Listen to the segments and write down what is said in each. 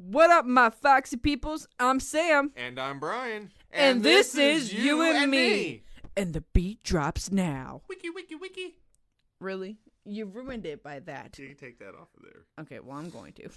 What up, my foxy peoples? I'm Sam. And I'm Brian. And this is You and Me. And the beat drops now. Wiki, wiki, wiki. Really? You ruined it by that. You can take that off of there. Okay, well, I'm going to.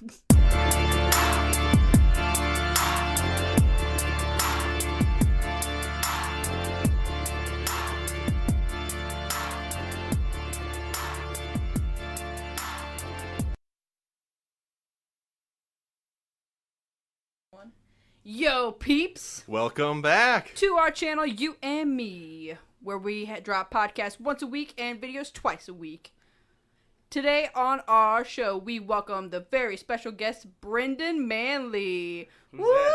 Yo, peeps! Welcome back to our channel, You and Me, where we drop podcasts once a week and videos twice a week. Today on our show, we welcome the very special guest, Brendan Manley. Who's that?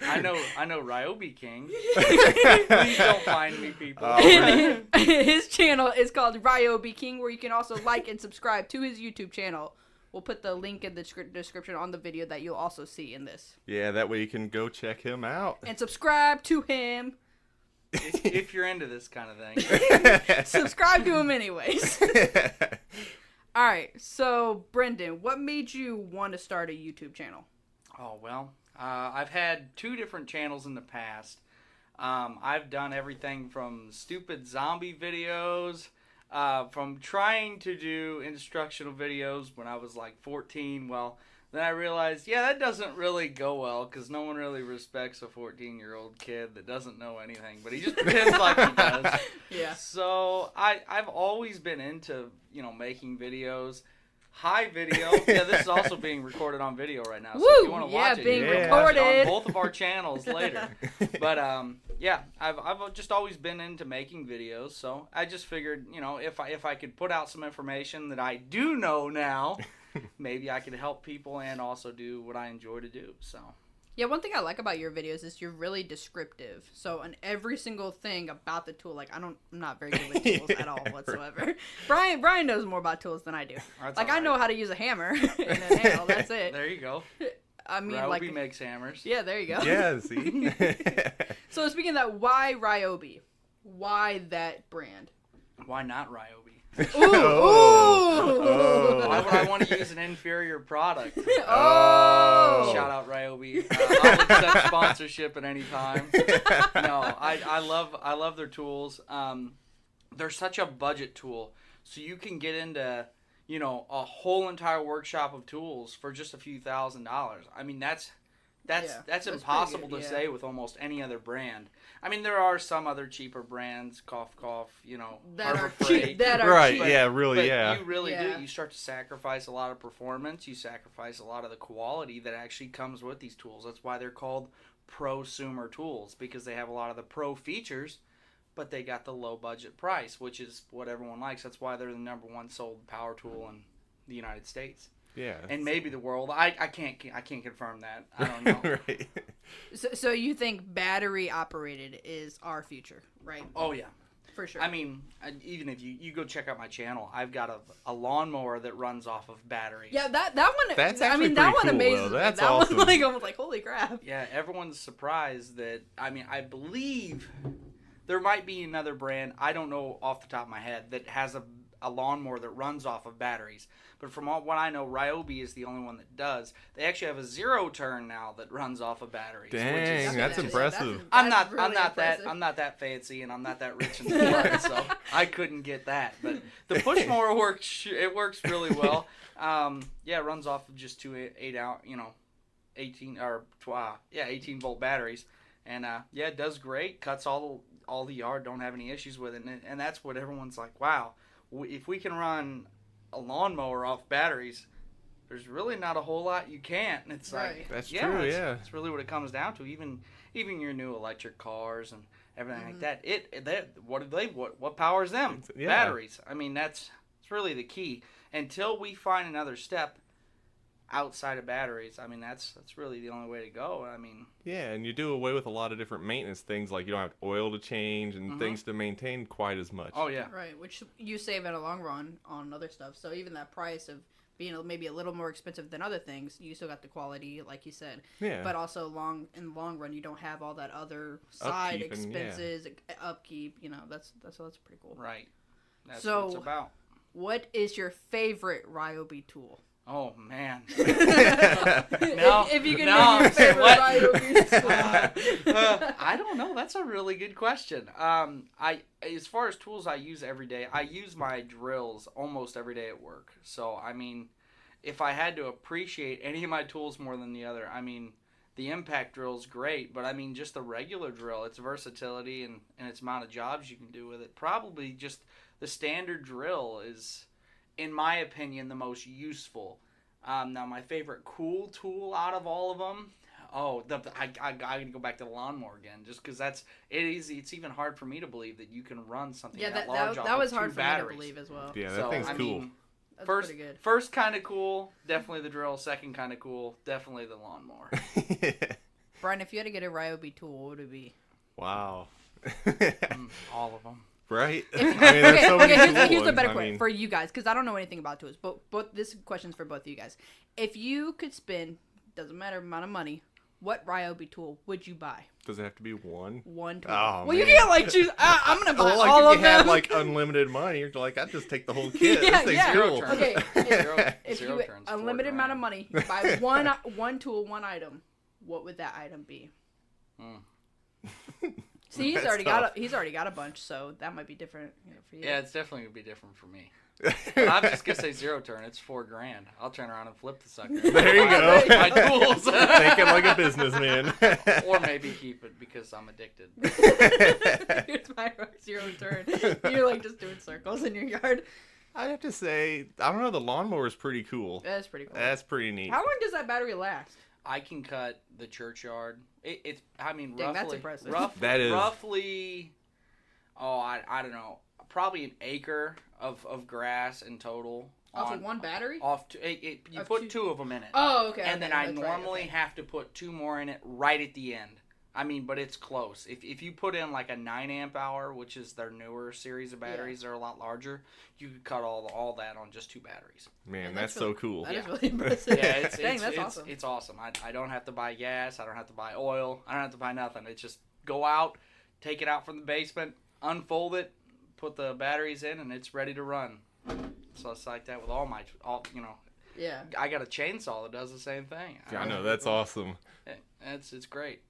I know Ryobi King. Please don't find me, people. His channel is called Ryobi King, where you can also like and subscribe to his YouTube channel. We'll put the link in the description on the video that you'll also see in this. Yeah, that way you can go check him out. And subscribe to him. If you're into this kind of thing. Subscribe to him anyways. Alright, so Brendan, what made you want to start a YouTube channel? Oh, well, I've had two different channels in the past. I've done everything from stupid zombie videos, from trying to do instructional videos when I was like 14. Well, then I realized, yeah, that doesn't really go well because no one really respects a 14-year-old kid that doesn't know anything, but he just pretends like he does. Yeah. So I've always been into, making videos. Hi, video. Yeah, this is also being recorded on video right now. So Woo! If you want to watch being you can recorded. watch it on both of our channels later. But yeah, I've just always been into making videos. So I just figured, if I could put out some information that I do know now, maybe I could help people and also do what I enjoy to do. So. Yeah, one thing I like about your videos is you're really descriptive. So on every single thing about the tool, like I'm not very good with tools at all whatsoever. Brian knows more about tools than I do. That's like all right. I know how to use a hammer and a nail. That's it. There you go. I mean, Ryobi makes hammers. Yeah, there you go. Yeah, see? So speaking of that, why Ryobi? Why that brand? Why not Ryobi? Ooh! Why would I want to use an inferior product? Oh! Shout out Ryobi. I'll accept sponsorship at any time. No, I love their tools. They're such a budget tool, so you can get into a whole entire workshop of tools for just a few $1,000s. I mean that's impossible to say with almost any other brand. I mean, there are some other cheaper brands, cough, that Harbor are Freight. cheap. That are right, cheap. yeah, really, But yeah. you really Yeah. do. You start to sacrifice a lot of performance. You sacrifice a lot of the quality that actually comes with these tools. That's why they're called prosumer tools, because they have a lot of the pro features, but they got the low budget price, which is what everyone likes. That's why they're the #1 sold power tool in the United States. Yeah. And maybe the world. I can't confirm that. I don't know. Right. So you think battery operated is our future, right? Oh yeah. For sure. I mean, even if you go check out my channel, I've got a lawnmower that runs off of batteries. Yeah, that one. That's I mean, actually that one pretty cool, amazes though. me. That's that awesome. one, I was like, holy crap. Yeah, everyone's surprised that. I mean, I believe there might be another brand. I don't know off the top of my head that has a lawnmower that runs off of batteries. But from what I know, Ryobi is the only one that does. They actually have a zero turn now that runs off of batteries. Dang, that's impressive. I'm not impressive. that fancy, and I'm not that rich and smart, so I couldn't get that. But the push mower works. It works really well. Yeah, it runs off of just two 18 volt batteries, and yeah, it does great. Cuts all the yard. Don't have any issues with it, and that's what everyone's like. Wow, if we can run a lawnmower off batteries, there's really not a whole lot you can't. And it's Right. like, That's yeah, true, yeah. It's really what it comes down to. Even your new electric cars and everything like that. What powers them? Yeah. Batteries. I mean, it's really the key. Until we find another step outside of batteries, I mean, that's really the only way to go. I mean, Yeah, and you do away with a lot of different maintenance things, like you don't have oil to change and things to maintain quite as much. oh yeah. Right, which you save in the long run on other stuff. So even that price of being maybe a little more expensive than other things, you still got the quality, like you said. Yeah. But also in the long run, you don't have all that other side Upkeep and, expenses, upkeep. That's pretty cool. Right. That's So- what it's about. What is your favorite Ryobi tool? Oh man. If you can name your favorite Ryobi tool. I don't know. That's a really good question. As far as tools I use every day, I use my drills almost every day at work. So I mean, if I had to appreciate any of my tools more than the other, I mean, the impact drill is great, but I mean, just the regular drill, its versatility and its amount of jobs you can do with it. Probably just the standard drill is, in my opinion, the most useful. Now, my favorite cool tool out of all of them, I can go back to the lawnmower again, just because it's even hard for me to believe that you can run something that large off that was of hard two for batteries. me to believe as well. Yeah, that thing's cool. Mean, That's pretty good. First kind of cool, definitely the drill. Second kind of cool, definitely the lawnmower. Brian, if you had to get a Ryobi tool, what would it be? Wow. All of them. Right? Here's a better question for you guys, because I don't know anything about tools, but this question's for both of you guys. If you could spend, doesn't matter amount of money, what Ryobi tool would you buy? Does it have to be one? One tool. Oh, well, man. you can't choose. I'm gonna buy like all if of you have them. like unlimited money, you're like, I'd just take the whole kit. Yeah, This thing's cool. Okay, if Zero you turns, unlimited amount of money, you buy one tool, one item. What would that item be? See, he's already got a bunch, so that might be different for you. Yeah, it's definitely gonna be different for me. But I'm just gonna say zero turn. It's $4,000. I'll turn around and flip the sucker. There you go. My tools. Thinking like a businessman. Or maybe keep it because I'm addicted. Here's my zero turn. You're like just doing circles in your yard. I have to say, I don't know. The lawnmower is pretty cool. That's pretty cool. That's pretty neat. How long does that battery last? I can cut the churchyard. It's Dang, roughly. that's impressive. That is. Roughly. Oh, I don't know. Probably an acre of grass in total. Off of one battery? You put two of them in it. Oh, okay. And then I normally have to put two more in it right at the end. I mean, but it's close. If you put in like a 9 amp hour, which is their newer series of batteries, they're a lot larger. You could cut all that on just 2 batteries. Man, that's so cool. That is really impressive. Yeah, that's awesome. It's awesome. I don't have to buy gas. I don't have to buy oil. I don't have to buy nothing. It's just go out, take it out from the basement, unfold it, put the batteries in, and it's ready to run. So it's like that with all. Yeah. I got a chainsaw that does the same thing. I know, that's awesome. It's great.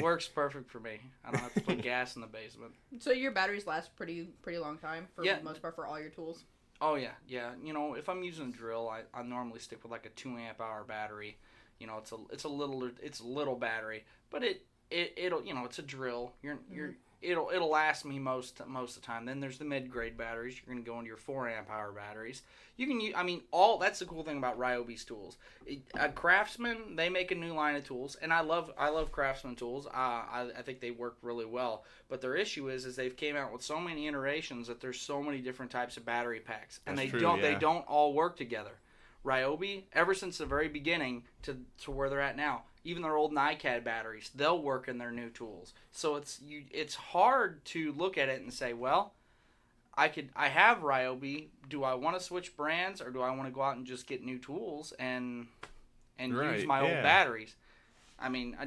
Works perfect for me. I don't have to put gas in the basement. So your batteries last pretty long time for the most part for all your tools? Oh yeah. If I'm using a drill, I normally stick with like a 2 amp hour battery. It's a little battery, but it'll it's a drill. It'll last me most of the time. Then there's the mid-grade batteries. You're going to go into your 4 amp hour batteries. You can use, that's the cool thing about Ryobi's tools. Craftsman, they make a new line of tools, and I love Craftsman tools. I think they work really well. But their issue is they've came out with so many iterations that there's so many different types of battery packs, and they don't all work together. Ryobi, ever since the very beginning to where they're at now, even their old NiCad batteries, they'll work in their new tools. So it's hard to look at it and say, well, I have Ryobi. Do I want to switch brands, or do I want to go out and just get new tools and use my old batteries? I mean,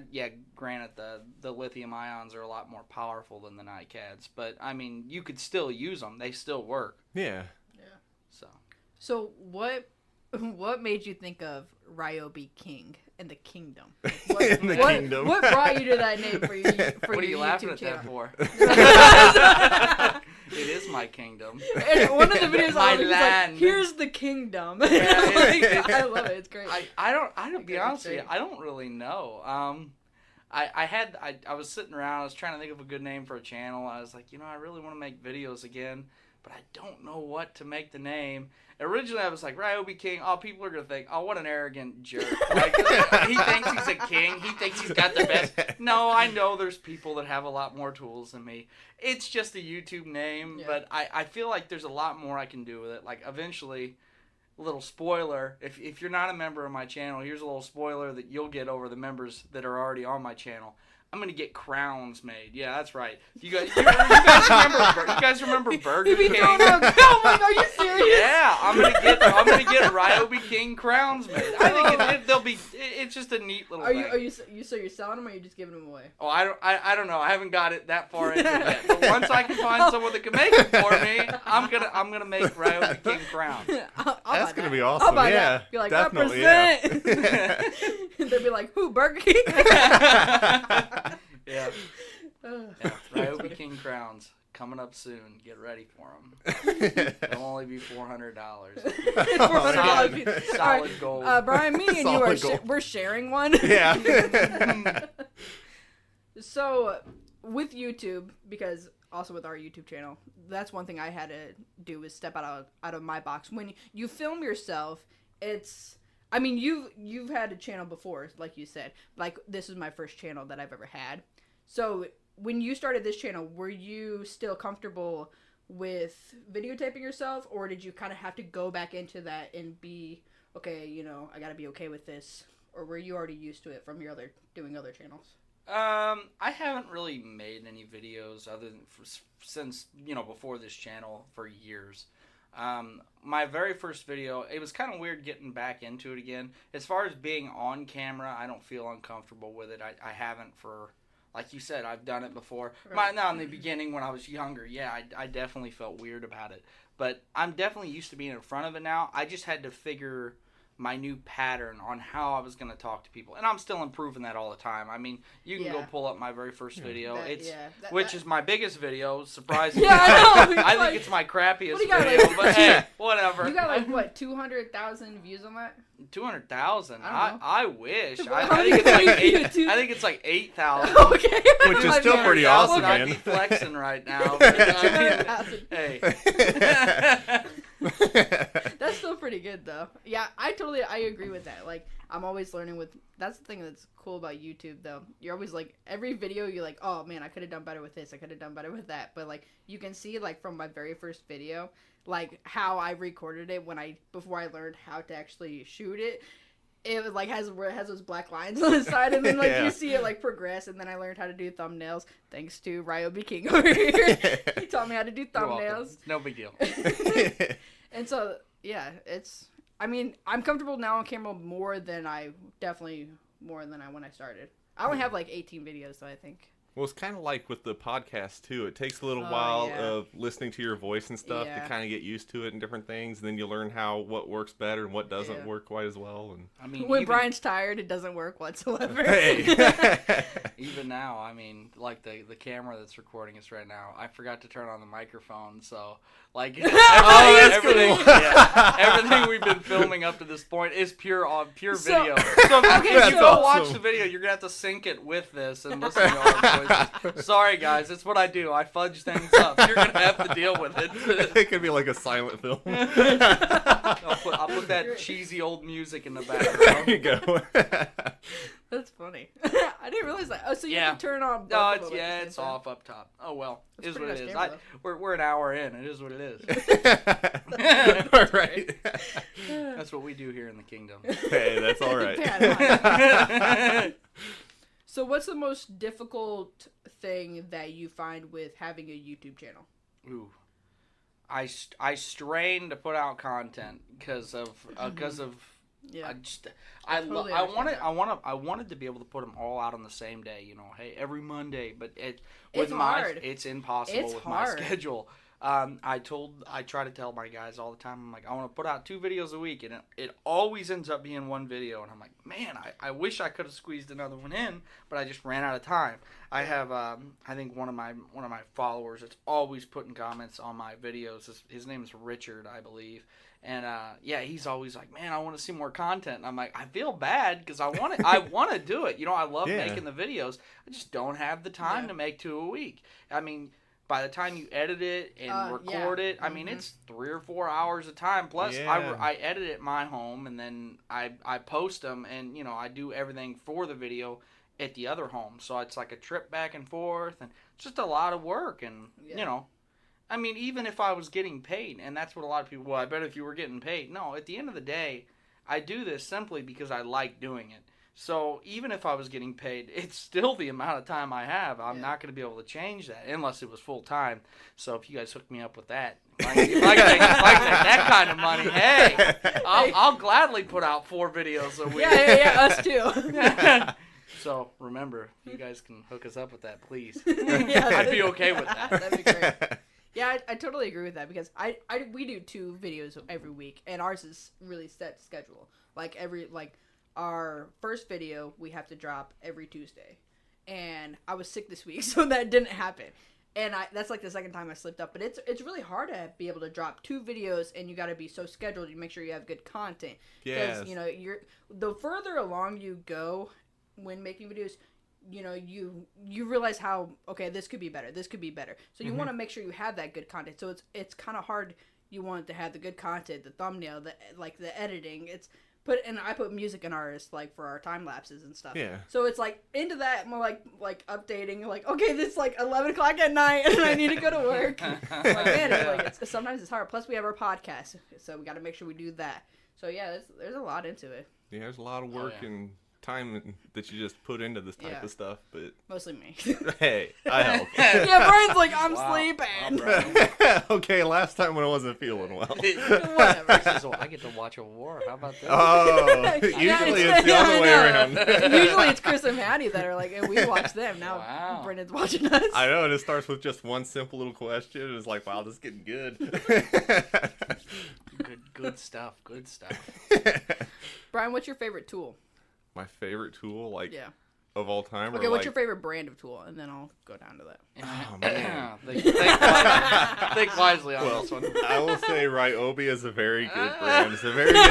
granted, the lithium ions are a lot more powerful than the NiCads, but I mean, you could still use them. They still work. Yeah. So what made you think of Ryobi King in the Kingdom? Kingdom. What brought you to that name for your What are you laughing YouTube at channel? that for? It is my kingdom. And one of the videos My I was land. like, here's the kingdom. Yeah, I love it. It's great. I don't be honest with you, I don't really know. I was sitting around, I was trying to think of a good name for a channel. I was like, I really want to make videos again, but I don't know what to make the name. Originally, I was like, Ryobi King. Oh, people are going to think, oh, what an arrogant jerk. Like, he thinks he's a king. He thinks he's got the best. No, I know there's people that have a lot more tools than me. It's just a YouTube name, but I feel like there's a lot more I can do with it. Like, eventually, a little spoiler, if you're not a member of my channel, here's a little spoiler that you'll get over the members that are already on my channel. I'm gonna get crowns made. Yeah, that's right. You guys remember Burger King? Oh my God, are you serious? Yeah, I'm gonna get Ryobi King crowns made. I think it's just a neat little Are thing. you so you're selling them or are you just giving them away? Oh, I don't know. I haven't got it that far into it yet. But once I can find someone that can make it for me, I'm gonna make Ryobi King Crown. That's gonna be awesome. I'll buy yeah, that. Be like, definitely. represent. Yeah. They'll be like, who, Burger King? Yeah. Ryobi King Crowns coming up soon. Get ready for them. It'll only be $400. Solid gold. Brian, me and you are we're sharing one. Yeah. So, with YouTube, because also with our YouTube channel, that's one thing I had to do is step out of my box. When you film yourself, I mean, you've had a channel before, like you said. Like, this is my first channel that I've ever had. So, when you started this channel, were you still comfortable with videotaping yourself, or did you kind of have to go back into that and be, okay, you know, I gotta be okay with this, or were you already used to it from your doing other channels? I haven't really made any videos other than since, you know, before this channel for years. My very first video, it was kind of weird getting back into it again. As far as being on camera, I don't feel uncomfortable with it. I haven't for... Like you said, I've done it before. Right. Now, in the beginning when I was younger, yeah, I definitely felt weird about it. But I'm definitely used to being in front of it now. I just had to figure my new pattern on how I was going to talk to people. And I'm still improving that all the time. I mean, you can go pull up my very first video. Which is my biggest video, surprisingly. Yeah, I know. I think it's my crappiest got, video, like, but hey, whatever. You got like, what, 200,000 views on that? 200,000. I I wish. Well, I think it's like 8,000. Okay. Which is still pretty awesome, I'd man. be flexing right now. But, hey. That's still pretty good though. Yeah, I agree with that. Like, I'm always learning that's the thing that's cool about YouTube though. You're always like, every video you're like, oh man, I could have done better with this, I could have done better with that. But like, you can see like from my very first video, like how I recorded it before I learned how to actually shoot it. It was like has those black lines on the side, and then like you see it like progress, and then I learned how to do thumbnails thanks to Ryobi King over here. He taught me how to do thumbnails. No big deal. And so yeah, I mean, I'm comfortable now on camera more than when I started. I only have like 18 videos though, I think. Well, it's kind of like with the podcast, too. It takes a little while of listening to your voice and stuff to kind of get used to it and different things. And then you learn what works better and what doesn't work quite as well. And I mean, when Brian's tired, it doesn't work whatsoever. Hey. Even now, I mean, like the camera that's recording us right now, I forgot to turn on the microphone. So, like, everything we've been filming up to this point is pure video. So if you go watch the video, you're going to have to sync it with this and listen to our voices. Sorry, guys. It's what I do. I fudge things up. You're going to have to deal with it. It could be like a silent film. I'll put that cheesy old music in the background. There you go. That's funny. I didn't realize that. Oh, so you have to turn on both it's off up top. Oh, well. It is what it is. Camera, we're an hour in. It is what it is. All right. That's what we do here in the kingdom. Hey, that's all right. So what's the most difficult thing that you find with having a YouTube channel? Ooh. I strain to put out content because of yeah. I wanted to be able to put them all out on the same day, you know. Hey, every Monday, but it's impossible with my schedule. I try to tell my guys all the time, I'm like, I want to put out 2 videos a week, and it always ends up being 1 video, and I'm like, man, I wish I could have squeezed another one in, but I just ran out of time. I have I think one of my followers that's always putting comments on my videos. His name is Richard, I believe. And he's always like, man, I want to see more content. And I'm like, I feel bad because I want to do it. You know, I love making the videos. I just don't have the time to make 2 a week. I mean, by the time you edit it and record it, I mean, it's 3 or 4 hours of time. Plus, I edit it at my home, and then I post them, and, you know, I do everything for the video at the other home. So it's like a trip back and forth, and it's just a lot of work. And, you know, I mean, even if I was getting paid, and that's what a lot of people, well, I bet if you were getting paid. No, at the end of the day, I do this simply because I like doing it. So even if I was getting paid, it's still the amount of time I have. I'm not going to be able to change that unless it was full time. So if you guys hook me up with that, if I can make that kind of money, hey, I'll gladly put out 4 videos a week. Yeah, us too. So remember, if you guys can hook us up with that, please. Yeah, I'd be okay with that. That'd be great. Yeah, I totally agree with that because we do 2 videos every week, and ours is really set schedule. Our first video we have to drop every Tuesday, and I was sick this week, so that didn't happen. And that's like the second time I slipped up. But it's really hard to be able to drop 2 videos, and you got to be so scheduled. You make sure you have good content. Yes. Because the further along you go when making videos, you realize how this could be better. This could be better. So you want to make sure you have that good content. So it's kind of hard. You want to have the good content, the thumbnail, the editing. I put music in ours for our time lapses and stuff. Yeah. So it's into that more like updating. This is 11 o'clock at night and I need to go to work. Sometimes it's hard. Plus we have our podcast, so we got to make sure we do that. So yeah, there's a lot into it. Yeah, there's a lot of work and time that you just put into this type of stuff, but mostly me. Hey, I help. Yeah, Brian's I'm sleeping. Wow, okay, last time when I wasn't feeling well. Whatever. I get to watch a war. How about that? Oh, usually it's the other way around. Usually it's Chris and Maddie that are and we watch them. Now Brendan's watching us. I know, and it starts with just one simple little question, and it's wow, this is getting good. Good stuff. Good stuff. Brian, what's your favorite tool? My favorite tool, of all time? Okay, what's your favorite brand of tool? And then I'll go down to that. Oh, man. Think wisely on this one. I will say Ryobi is a very good brand. It's a very good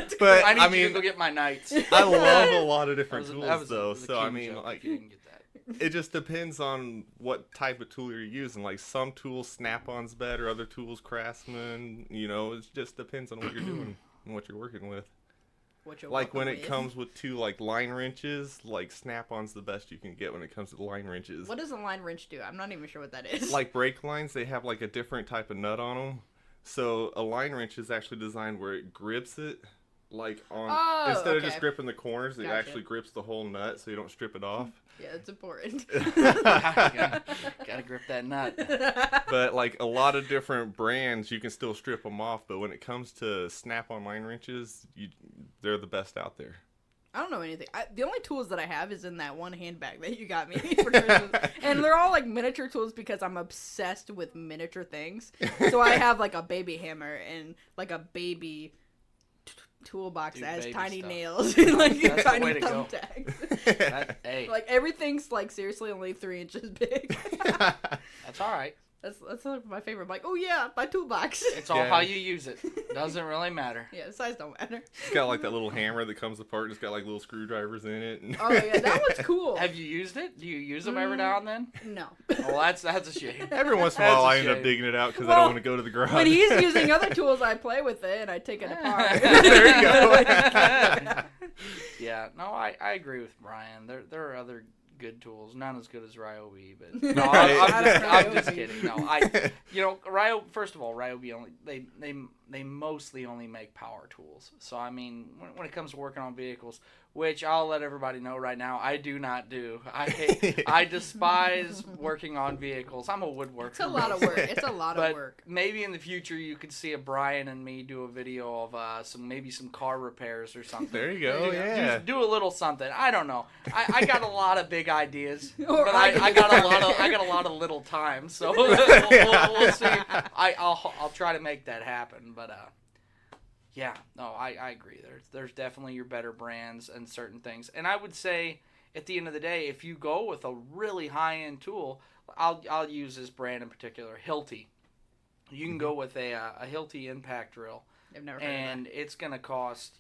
tool. But, I need to go get my Knights. I love a lot of different tools, though. So, I mean, you didn't get that. It just depends on what type of tool you're using. Some tools, Snap-on's better. Other tools, Craftsman. It just depends on what you're doing and what you're working with. When it comes with 2 line wrenches, Snap-on's the best you can get when it comes to the line wrenches. What does a line wrench do? I'm not even sure what that is. Brake lines, they have a different type of nut on them. So a line wrench is actually designed where it grips it instead of just gripping the corners, it actually grips the whole nut so you don't strip it off. Yeah, it's important. Gotta grip that nut. But a lot of different brands, you can still strip them off. But when it comes to Snap-on line wrenches, they're the best out there. I don't know anything. The only tools that I have is in that one handbag that you got me for Christmas. And they're all miniature tools because I'm obsessed with miniature things. So I have a baby hammer and a baby toolbox that has tiny nails and tiny thumbtacks. Everything's seriously only 3 inches big. That's all right. That's my favorite. I'm oh yeah, my toolbox. It's all how you use it. Doesn't really matter. Yeah, the size don't matter. It's got that little hammer that comes apart. It's got little screwdrivers in it. Oh yeah, that one's cool. Have you used it? Do you use them every now and then? No. Well, that's a shame. Every once in a while, I end up digging it out because I don't want to go to the garage. When he's using other tools, I play with it and I take it apart. There you go. Yeah, no, I agree with Brian. There are other good tools, not as good as Ryobi, but no, I'm just kidding. No, first of all, Ryobi they mostly only make power tools. So I mean, when it comes to working on vehicles, which I'll let everybody know right now, I do not do. I despise working on vehicles. I'm a woodworker. It's a lot of work. It's a lot of work. Maybe in the future you could see a Brian and me do a video of some car repairs or something. There you go. Yeah. Do a little something. I don't know. I got a lot of big ideas, but I got a lot of little time. So we'll see. I'll try to make that happen. But yeah, no, I agree. There's definitely your better brands and certain things. And I would say at the end of the day, if you go with a really high end tool, I'll use this brand in particular, Hilti. You can go with a Hilti impact drill. I've never heard and of that. It's gonna cost,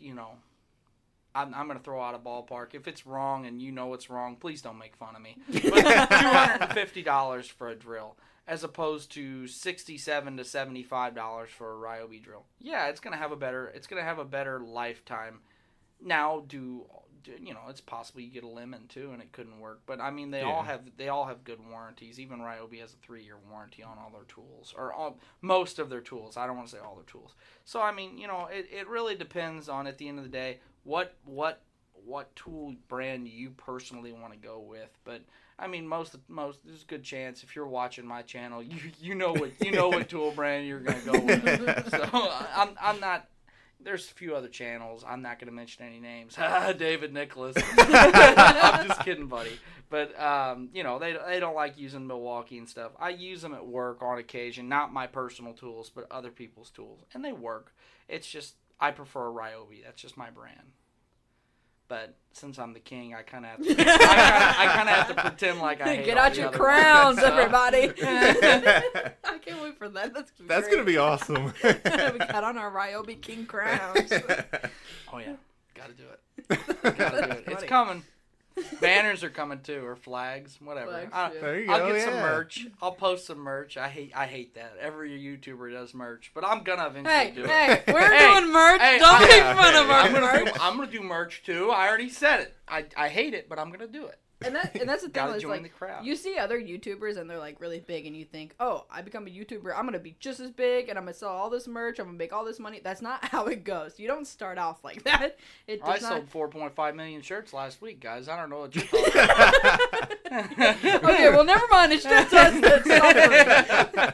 I'm going to throw out a ballpark. If it's wrong and you know it's wrong, please don't make fun of me. But $250 for a drill, as opposed to $67 to $75 for a Ryobi drill. Yeah, it's going to have a better lifetime. Now, it's possible you get a lemon too, and it couldn't work. But I mean, they all have good warranties. Even Ryobi has a 3-year warranty on all their tools, or most of their tools. I don't want to say all their tools. So I mean, it really depends on, at the end of the day, what tool brand you personally want to go with. But I mean, most there's a good chance if you're watching my channel, you know what tool brand you're gonna go with. So I'm not. There's a few other channels. I'm not going to mention any names. David Nicholas. I'm just kidding, buddy. But, they don't like using Milwaukee and stuff. I use them at work on occasion. Not my personal tools, but other people's tools. And they work. It's just, I prefer Ryobi. That's just my brand. But since I'm the king, I kind of have to pretend like I hate Get all out the your other crowns, ones. everybody. I can't wait for that. That's going to be awesome. We got on our Ryobi king crowns. Oh, yeah. Got to do it. Got to do it. It's coming. Banners are coming too, or flags, whatever. There you go. I'll get some merch. I'll post some merch. I hate that. Every YouTuber does merch, but I'm gonna eventually do it. Hey, we're doing merch. Don't make fun of our merch. I'm gonna do merch too. I already said it. I hate it, but I'm gonna do it. And that's the thing. Gotta Is join like the crowd. you see other YouTubers and they're like really big, and you think, oh, I become a YouTuber, I'm gonna be just as big, and I'm gonna sell all this merch, I'm gonna make all this money. That's not how it goes. You don't start off like that. I sold 4.5 million shirts last week, guys. I don't know what you're talking about. Okay, well, never mind. It's just us that's suffering.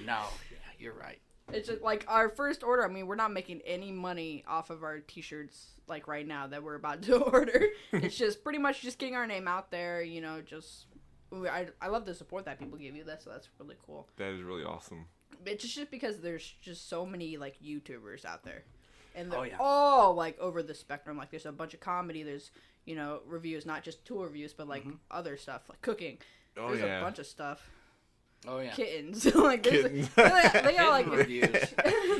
No, yeah, you're right. It's just like our first order. I mean, we're not making any money off of our T-shirts like right now that we're about to order. It's just pretty much just getting our name out there. I love the support that people give you. So that's really cool. That is really awesome. It's just because there's just so many like YouTubers out there, and they're Oh, yeah. all like over the spectrum. Like there's a bunch of comedy. There's reviews, not just tool reviews, but like other stuff like cooking. Oh, There's yeah. a bunch of stuff. Oh yeah. Kittens. Like Kittens. they got like Kitten reviews.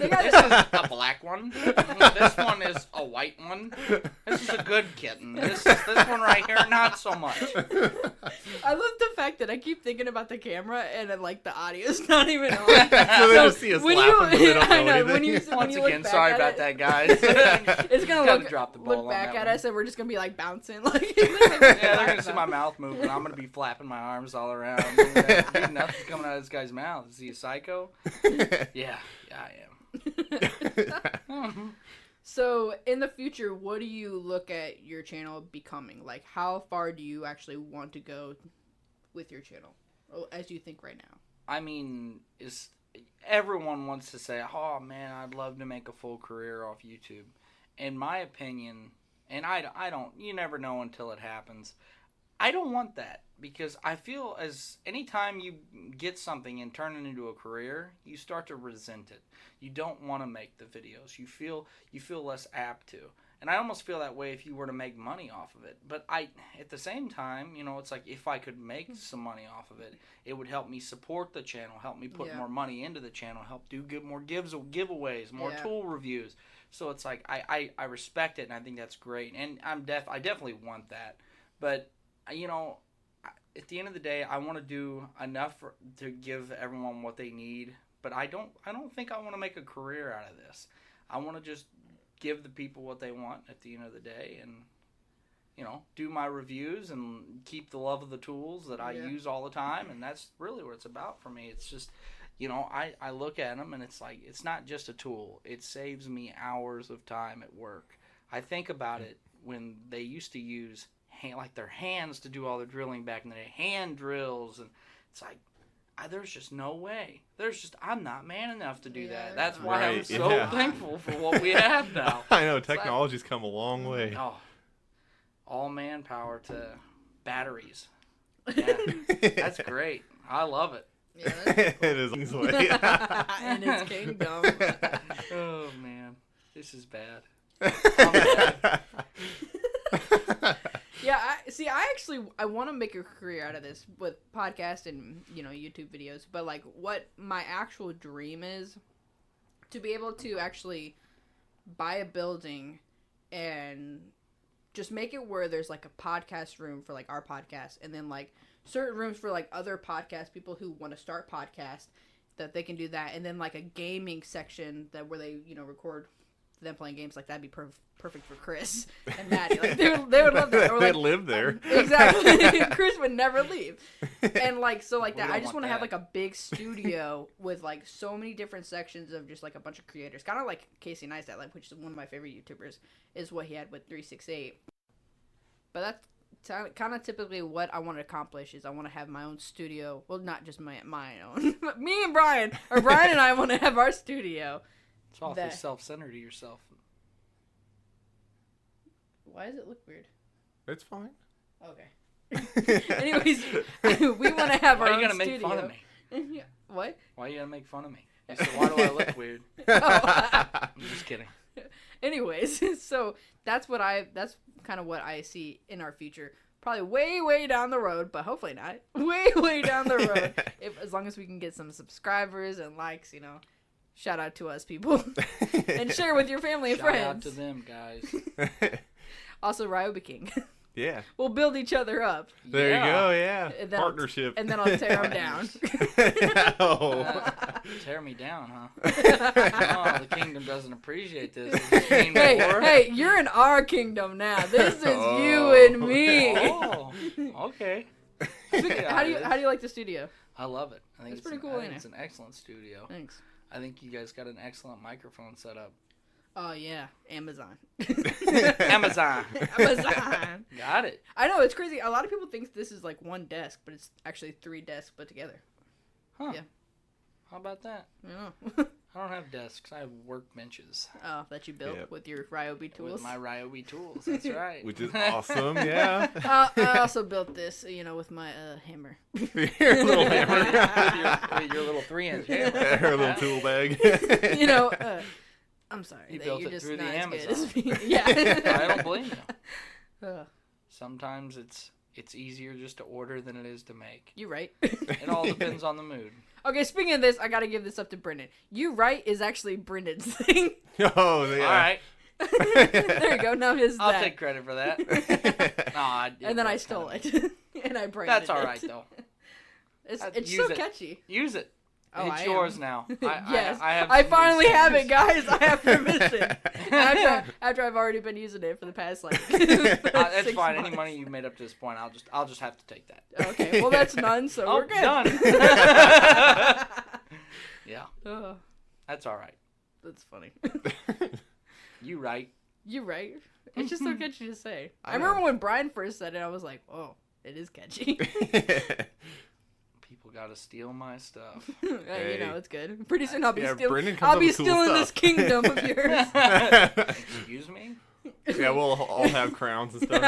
they got This is a black one. This one is a white one. This is a good kitten. This one right here, not so much. I love the fact that I keep thinking about the camera and then, like, the audio's not even on. So they just see us when laughing, but they don't I know know, when anything. you Once look again, back sorry at about it, that, guys. It's gonna Gotta look, drop the ball look on back that at one. us and we're just gonna be, like, bouncing. Like, Yeah, they're gonna see my mouth moving. I'm gonna be flapping my arms all around. Dude, nothing's coming out of this guy's mouth. Is he a psycho? Yeah, I am. So, in the future, what do you look at your channel becoming? Like, how far do you actually want to go with your channel, as you think right now? I mean, everyone wants to say, oh man, I'd love to make a full career off YouTube. In my opinion, and I don't, you never know until it happens. I don't want that, because I feel as anytime you get something and turn it into a career, you start to resent it. You don't want to make the videos. You feel less apt to. And I almost feel that way if you were to make money off of it. But at the same time, it's like if I could make some money off of it, it would help me support the channel, help me put more money into the channel, help do more giveaways, more tool reviews. So it's like I respect it, and I think that's great. And I definitely want that. But at the end of the day, I want to do enough to give everyone what they need. But I don't think I want to make a career out of this. I want to just give the people what they want at the end of the day, and do my reviews and keep the love of the tools that I use all the time. And that's really what it's about for me. It's just I look at them and it's like, it's not just a tool. It saves me hours of time at work. I think about it when they used to use their hands to do all their drilling back in the day, hand drills, and it's like, there's just no way. I'm not man enough to do that. That's why I'm so thankful for what we have now. I know, technology's come a long way. Oh, all manpower to batteries. Yeah, that's great. I love it. Yeah, that's It is this way. in its kingdom. Oh, man. This is bad. I'm bad. Yeah, I want to make a career out of this with podcast and, YouTube videos. But, like, what my actual dream is to be able to actually buy a building and just make it where there's, like, a podcast room for, like, our podcast. And then, like, certain rooms for, like, other podcast people who want to start podcasts, that they can do that. And then, like, a gaming section where they, record them playing games, like that'd be perfect for Chris and Maddie. Like they would love that. Or, like, they'd live there. Exactly. Chris would never leave. And like so like that. I just want to have that. like a big studio with like so many different sections of just like a bunch of creators. Kind of like Casey Neistat, like which is one of my favorite YouTubers, is what he had with 368. But that's kind of typically what I want to accomplish is I want to have my own studio. Well, not just my own. But me and Brian, or Brian and I want to have our studio. It's awfully self-centered to yourself. Why does it look weird? It's fine. Okay. Anyways, we want to have our own studio. Why are you going to make fun of me? What? Why are you going to make fun of me? You said, why do I look weird? Oh. I'm just kidding. Anyways, so that's kind of what I see in our future. Probably way down the road, but hopefully not. Way down the road. As long as we can get some subscribers and likes, you know. Shout out to us, people. And share with your family and friends. Shout out to them, guys. Also, Ryobi King. Yeah. We'll build each other up. There you go, yeah. Partnership. And then I'll tear them down. Tear me down, huh? Oh, the kingdom doesn't appreciate this. Hey, you're in our kingdom now. This is you and me. Oh, okay. How do you like the studio? I love it. I think it's pretty cool. It's an excellent studio. Thanks. I think you guys got an excellent microphone set up. Oh, yeah. Amazon. Amazon. Got it. I know, it's crazy. A lot of people think this is like one desk, but it's actually 3 desks put together. Huh. Yeah. How about that? I know. I don't have desks. I have workbenches. Oh, that you built with your Ryobi tools? With my Ryobi tools, that's right. Which is awesome, yeah. I also built this, with my hammer. Your little hammer. with your little 3-inch hammer. Her little tool bag. I'm sorry. You built it through the Amazon. Yeah. I don't blame you. Uh, Sometimes it's easier just to order than it is to make. You're right. It all depends on the mood. Okay, speaking of this, I gotta give this up to Brendan. You right is actually Brendan's thing. Oh, yeah. All right. There you go. Now his. I'll take credit for that. And then I stole it, and I branded it. That's all right though. It's so catchy. Use it. Oh, it's yours now. Yes, I finally have it, guys. I have permission. after I've already been using it for the past it's fine. months. Any money you've made up to this point, I'll just have to take that. Okay, well that's none, so we're good. Done. Yeah, that's all right. That's funny. You right. You right. It's just so catchy to say. I remember when Brian first said it, I was like, "Whoa, it is catchy." People gotta steal my stuff. Hey. It's good. Pretty soon I'll be stealing this kingdom of yours. Excuse me? Yeah, we'll all have crowns and stuff.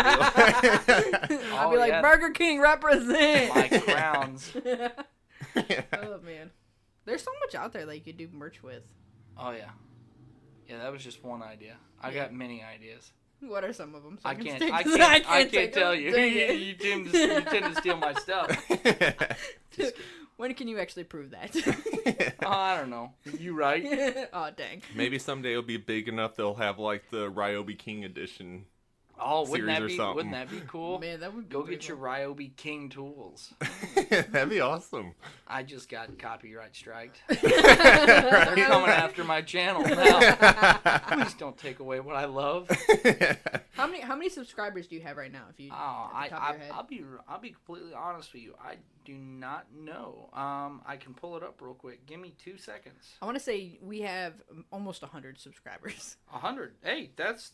I'll be like, Burger King represent. My crowns. Oh man, there's so much out there that you could do merch with. Oh yeah, yeah. That was just one idea. I got many ideas. What are some of them? So I can't tell you. You tend to steal my stuff. When can you actually prove that? I don't know. You right? Oh dang. Maybe someday it'll be big enough they'll have like the Ryobi King edition. Oh, wouldn't that be cool? Man, that would be Go get your Ryobi King tools. That'd be awesome. I just got copyright striked. They're coming after my channel now. Please don't take away what I love. How many subscribers do you have right now? If you I'll be completely honest with you. I do not know. I can pull it up real quick. Give me 2 seconds. I want to say we have almost 100 subscribers. 100. Hey, that's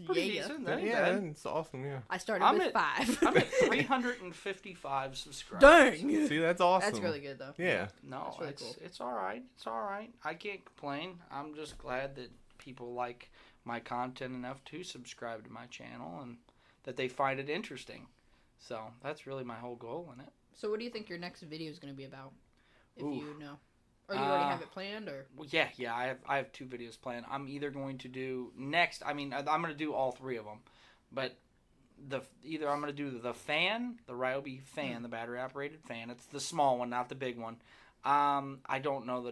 pretty decent. Yeah, it's awesome. Yeah. I started with 5. I'm at 355 subscribers. Dang. See, that's awesome. That's really good though. Yeah. No, really cool. It's all right. It's all right. I can't complain. I'm just glad that people like my content enough to subscribe to my channel and that they find it interesting. So that's really my whole goal in it. So what do you think your next video is going to be about? If you know. Or do you already have it planned, or? Well, yeah. I have 2 videos planned. I'm either going to do next. I mean, I'm going to do all 3 of them, but either I'm going to do the fan, the Ryobi fan, the battery operated fan. It's the small one, not the big one. I don't know the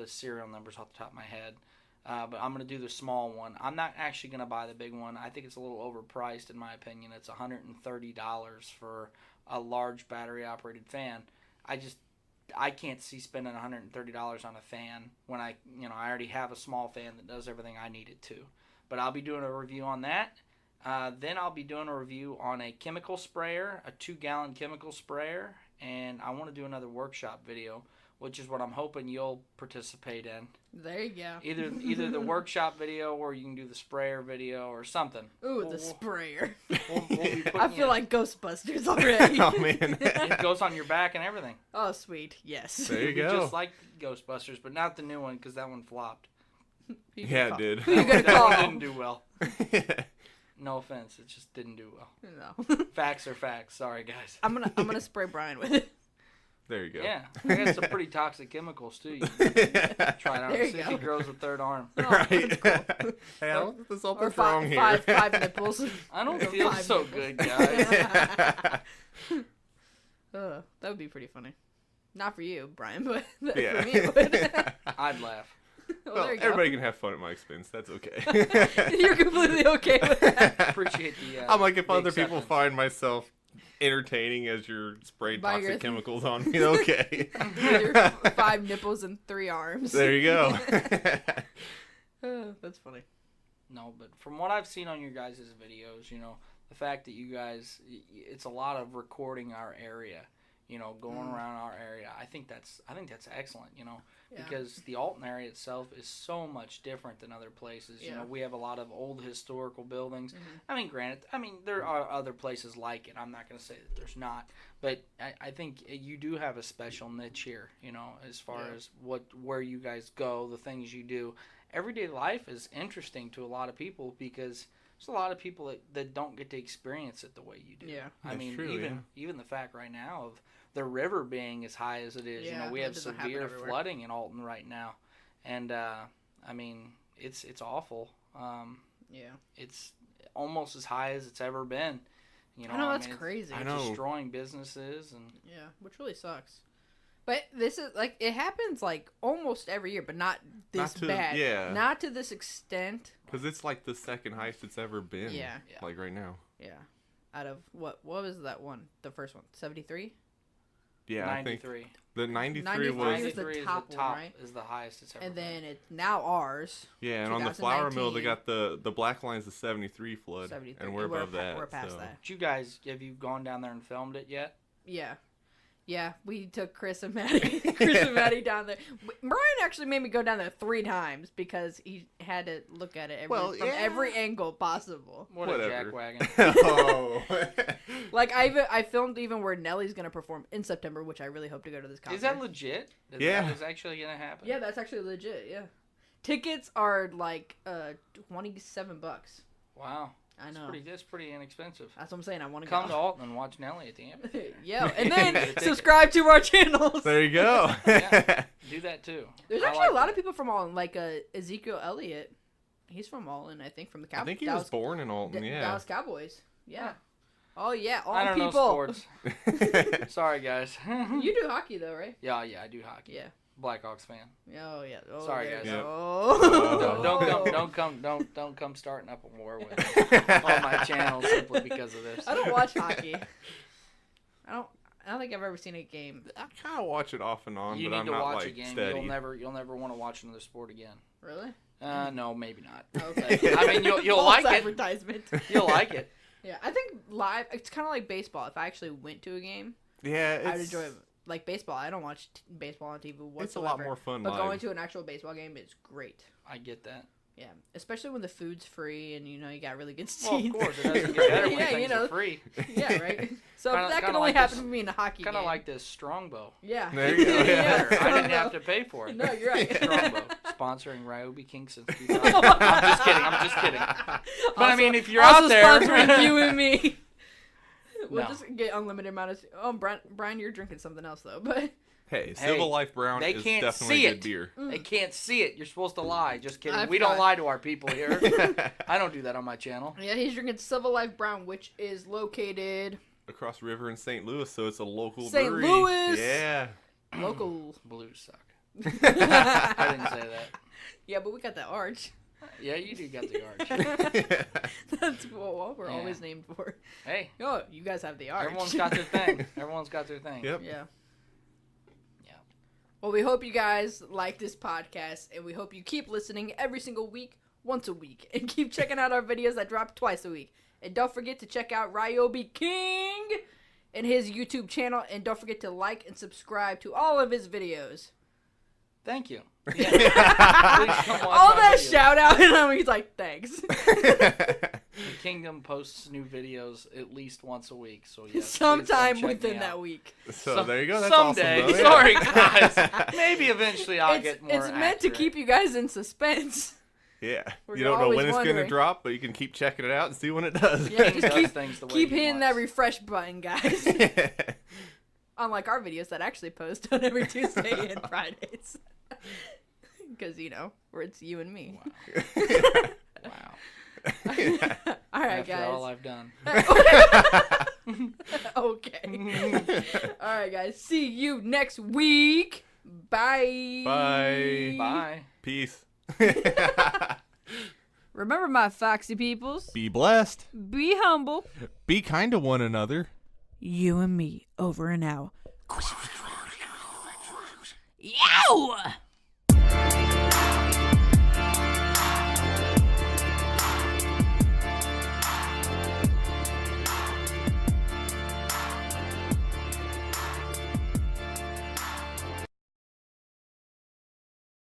serial numbers off the top of my head, but I'm going to do the small one. I'm not actually going to buy the big one. I think it's a little overpriced in my opinion. It's $130 for a large battery operated fan. I can't see spending $130 on a fan when I already have a small fan that does everything I need it to. But I'll be doing a review on that. Then I'll be doing a review on a chemical sprayer, a 2-gallon chemical sprayer, and I want to do another workshop video, which is what I'm hoping you'll participate in. There you go. Either the workshop video, or you can do the sprayer video or something. Ooh, the sprayer. We'll be I feel like Ghostbusters already. Oh, man. it goes on your back and everything. Oh, sweet. Yes. There you go. Just like Ghostbusters, but not the new one because that one flopped. Yeah, it did. Who you gonna That call? one didn't do well. No offense, it just didn't do well. No. Facts are facts. Sorry, guys. I'm gonna spray Brian with it. There you go. Yeah, I got some pretty toxic chemicals too. You can try it out. There you See if go. he grows a third arm. Oh, Right. that's cool. Hey, I don't think there's something Or wrong here. five nipples. I don't Or feel 5 so nipples. good, guys. That would be pretty funny. Not for you, Brian, but Yeah. for me it would. I'd laugh. Well, there you go. Everybody can have fun at my expense. That's okay. You're completely okay with that. Appreciate the. I'm like, if the other people acceptance. find myself entertaining as you're spraying By toxic your- chemicals on me, okay. With your 5 nipples and 3 arms. There you go. That's funny. No, but from what I've seen on your guys' videos, the fact that you guys, it's a lot of recording our area, going around our area. I think that's excellent, Yeah. because the Alton area itself is so much different than other places. Yeah. We have a lot of old historical buildings. Mhm. I mean, granted, there are other places like it. I'm not going to say that there's not, but I think you do have a special niche here, as far Yeah. as where you guys go, the things you do. Everyday life is interesting to a lot of people because there's a lot of people that don't get to experience it the way you do. Yeah. I That's mean, true, even the fact right now of the river being as high as it is, Yeah, we that have doesn't happen severe everywhere. flooding in Alton right now, and it's awful. Yeah. It's almost as high as it's ever been. I know, that's it's crazy. I know. destroying businesses and Yeah, which really sucks. But this is it happens almost every year, but not this bad. Yeah. Not to this extent. Because it's like the second highest it's ever been. Yeah. Like right now. Yeah. Out of what was that one? The first one, 73. Yeah, I think 93. the 93 93 was. was 93 the is top the one, top right? is the highest it's ever And been. then it's now ours. Yeah, and on the flour mill, they 2019. got the black line's the 73 flood. 73. And we're above that. We're past so. that. But you guys, have you gone down there and filmed it yet? Yeah. Yeah, we took Chris and Maddie down there. Brian actually made me go down there 3 times because he had to look at it from every angle possible. What Whatever. a jackwagon. Oh. I filmed even where Nellie's gonna perform in September, which I really hope to go to this concert. Is that legit? Yeah. That is actually going to happen? Yeah, that's actually legit. Yeah, tickets are $27. Wow. I know. That's pretty inexpensive. That's what I'm saying. I want to Come to go. Alton and watch Nelly at the amphitheater. Yeah, and then Get a ticket. subscribe to our channels. There you go. Yeah. Do that too. There's I actually like a lot that. of people from Alton, like Ezekiel Elliott. He's from Alton, I think, from the I Cowboys. think he was born in Alton, yeah. Dallas Cowboys. Yeah. Huh. Oh yeah, all I don't people. know sports. Sorry, guys. You do hockey though, right? Yeah, I do hockey. Yeah. Blackhawks fan. Oh yeah. Oh, Sorry, there guys. you Yep. go. Don't come starting up a war with me on my channel simply because of this. I don't watch hockey. I don't think I've ever seen a game. I kind of watch it off and on, You but need I'm to not watch like a game. steady. You'll never want to watch another sport again. Really? No, maybe not. Okay. I mean, you'll False like it. advertisement. You'll like it. Yeah, I think live. It's kind of like baseball. If I actually went to a game, Yeah, I would enjoy it. Like baseball, I don't watch baseball on TV whatsoever. It's a lot more fun But live. going to an actual baseball game is great. I get that. Yeah, especially when the food's free and you got really good seats. Well, of course, it doesn't get better when Yeah, things are free. Yeah, right. So Kinda- if that kinda can only like happen this- to me in a hockey game. Kind of like this Strongbow. Yeah. There you go, yeah. I didn't have to pay for it. No, you're right. Strongbow, sponsoring Ryobi Kingston. I'm just kidding. But I mean, if you're also out there, sponsoring you and me. We'll No. just get unlimited amount of. Oh, Brian, you're drinking something else though, but. Hey, Civil Life Brown they is can't definitely see a good it. beer. They can't see it. You're supposed to lie. Just kidding. I We don't forgot. lie to our people here. I don't do that on my channel. Yeah, he's drinking Civil Life Brown, which is located Across the river in St. Louis, so it's a local St. brewery. Louis! Yeah. local. Blues suck. I didn't say that. Yeah, but we got that arch. Yeah, you do got the arch. That's what we're Yeah. always named for. Hey, Oh, you guys have the arch. everyone's got their thing. Everyone's got their thing. Yep. Yeah. Well, we hope you guys like this podcast, and we hope you keep listening every single week, once a week, and keep checking out our videos that drop twice a week. And don't forget to check out Ryobi King and his YouTube channel, and don't forget to like and subscribe to all of his videos. Thank you. Yeah. All that shout out, and he's like, thanks. The Kingdom posts new videos at least once a week, so yes. Sometime within that week. So there you go. That's someday. Awesome, Sorry, guys. Maybe eventually I'll get more. It's meant to keep you guys in suspense. Yeah. You don't know when it's going to drop, but you can keep checking it out and see when it does. Yeah, just keep hitting that refresh button, guys. Unlike our videos that actually post on every Tuesday and Fridays. Because, it's you and me. Wow. All right, After guys. all I've done. Okay. All right, guys. See you next week. Bye. Bye. Bye. Peace. Remember, my foxy peoples. Be blessed. Be humble. Be kind to one another. You and me, over and out. Yow!